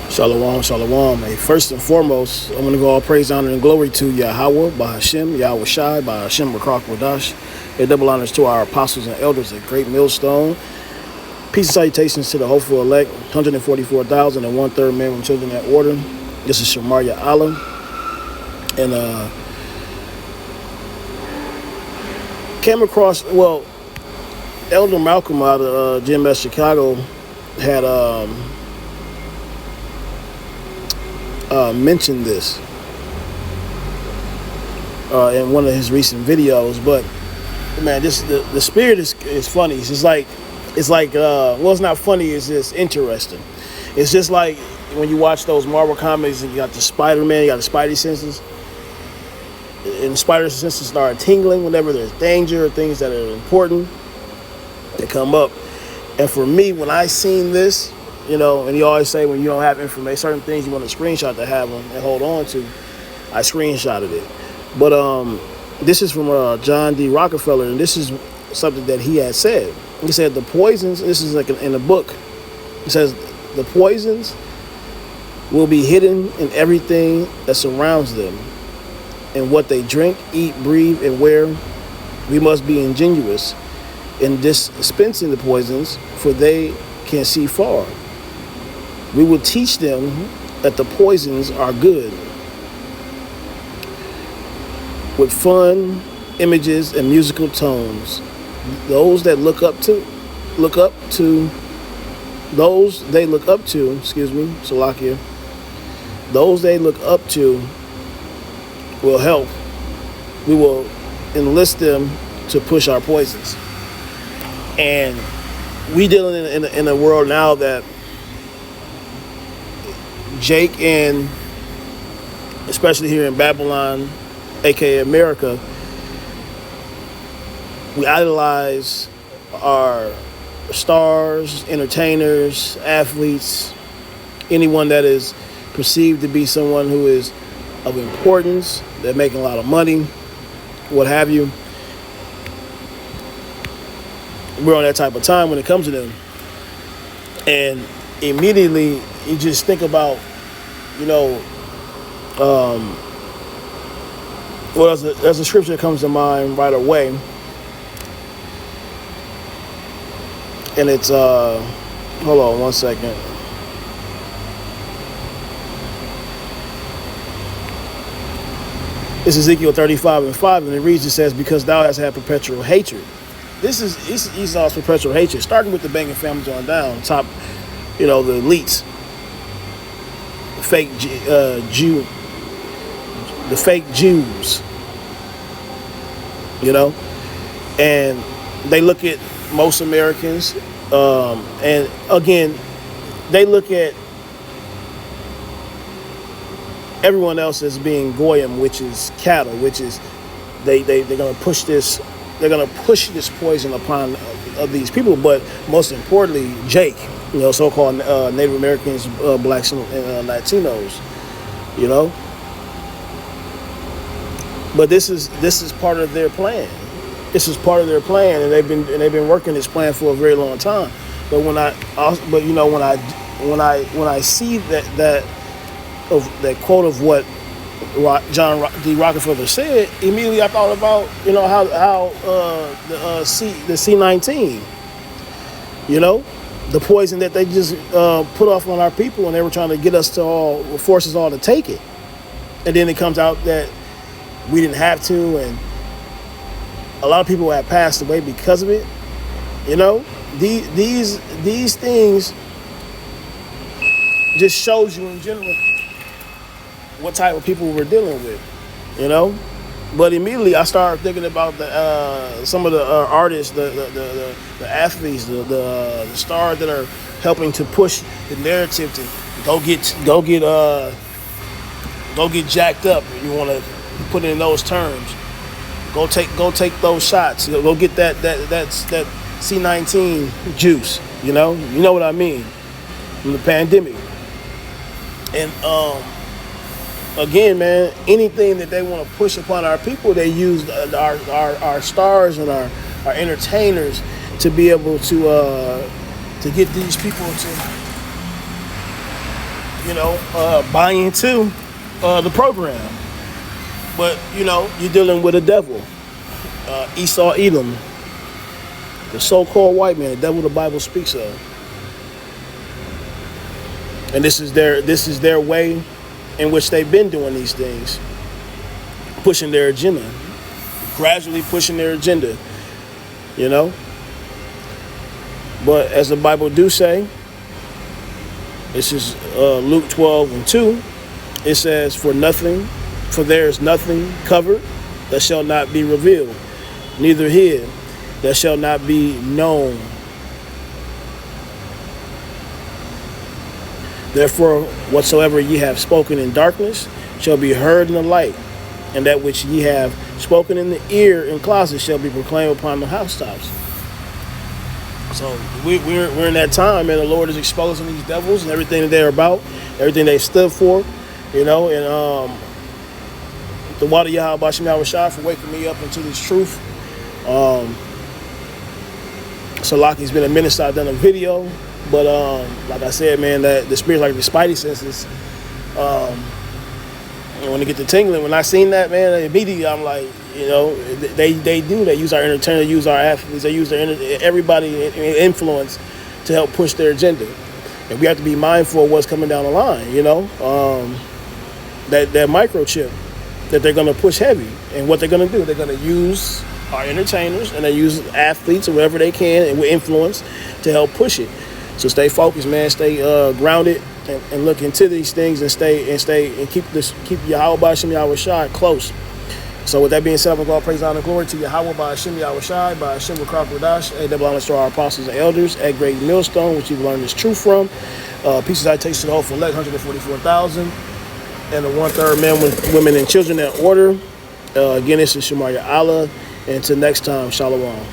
Shalom, shalom. Hey, first and foremost, I'm going to go all praise, honor, and glory to Yahweh, by Hashem, Yahweh Shai, by Hashem, Rakrak Wadash. A double honors to our apostles and elders at Great Millstone. Peace and salutations to the hopeful elect, 144,000 and one-third men and children at order. This is Shemaria Allah. And came across, Elder Malcolm out of GMS Chicago had mentioned this in one of his recent videos. But man, the spirit is funny. It's like it's not funny, it's just interesting. It's just like when you watch those Marvel comics and you got the Spider-Man, you got the Spidey senses, and the Spider senses start tingling whenever there's danger or things that are important that come up. And for me, when I seen this, and you always say when you don't have information, certain things you want to screenshot to have them and hold on to, I screenshotted it. But this is from John D. Rockefeller, and this is something that he had said. He said the poisons, this is like in a book, he says the poisons will be hidden in everything that surrounds them, in what they drink, eat, breathe, and wear. We must be ingenious in dispensing the poisons, for they can see far. We will teach them that the poisons are good, with fun, images, and musical tones. Those they look up to, Salakia, those they look up to will help. We will enlist them to push our poisons. And we dealing in a world now that Jake, and especially here in Babylon, aka America, we idolize our stars, entertainers, athletes, anyone that is perceived to be someone who is of importance, they're making a lot of money, what have you. We're on that type of time when it comes to them. And immediately you just think about, there's a scripture that comes to mind right away. And it's, hold on one second. It's Ezekiel 35:5, and it reads, it says, because thou hast had perpetual hatred. This is Esau's perpetual hatred, starting with the banging families on down, top, the elites, the fake Jews, and they look at most Americans, and again, they look at everyone else as being goyim, which is cattle, which is they're gonna push this. They're going to push this poison upon these people, but most importantly, Jake, so-called Native Americans, blacks, and Latinos, But this is part of their plan. This is part of their plan, and they've been working this plan for a very long time. But when I see that quote of what John D. Rockefeller said, immediately I thought about, how the C-19, the poison that they just put off on our people, and they were trying to get us to force us all to take it. And then it comes out that we didn't have to, and a lot of people have passed away because of it. These things just shows you in general what type of people we're dealing with, But immediately I started thinking about some of the artists, the athletes, the stars that are helping to push the narrative to go get jacked up. You want to put it in those terms. Go take those shots. Go get that C-19 juice. You know what I mean, from the pandemic. And again, man, anything that they want to push upon our people, they use our stars and our entertainers to be able to get these people to, buy into the program. But, you're dealing with a devil. Esau, Edom, the so-called white man, the devil the Bible speaks of. And this is their way in which they've been doing these things, pushing their agenda, gradually pushing their agenda, But as the Bible do say, this is Luke 12:2, it says, for there is nothing covered that shall not be revealed, neither hid that shall not be known. Therefore, whatsoever ye have spoken in darkness shall be heard in the light, and that which ye have spoken in the ear in closet shall be proclaimed upon the housetops. So we're in that time, and the Lord is exposing these devils and everything that they're about, everything they stood for, and the water Yahweh Bashem Yahweh Shai for waking me up into this truth. So Laki's been a minister. I've done a video. But like I said, man, that the spirit's like the spidey senses. And when they get to tingling, when I seen that, man, immediately I'm like, they use our entertainers, they use our athletes, they use everybody in influence to help push their agenda. And we have to be mindful of what's coming down the line, that microchip that they're going to push heavy. And what they're going to do, they're going to use our entertainers and they use athletes or whatever they can and with influence to help push it. So stay focused, man. Stay grounded and look into these things and keep Yahweh Bashem Yahweh Shai close. So with that being said, I'm going to praise, honor, and glory to Yahweh Bashem Yahweh Shai, by Hashem Rakakwadash, a double honor to our apostles and elders at Great Millstone, which you've learned this truth from. Pieces I take to the whole for 144,000, and the 1/3 men, women, and children in order. Again, this is Shemar Allah, and until next time, Shalom.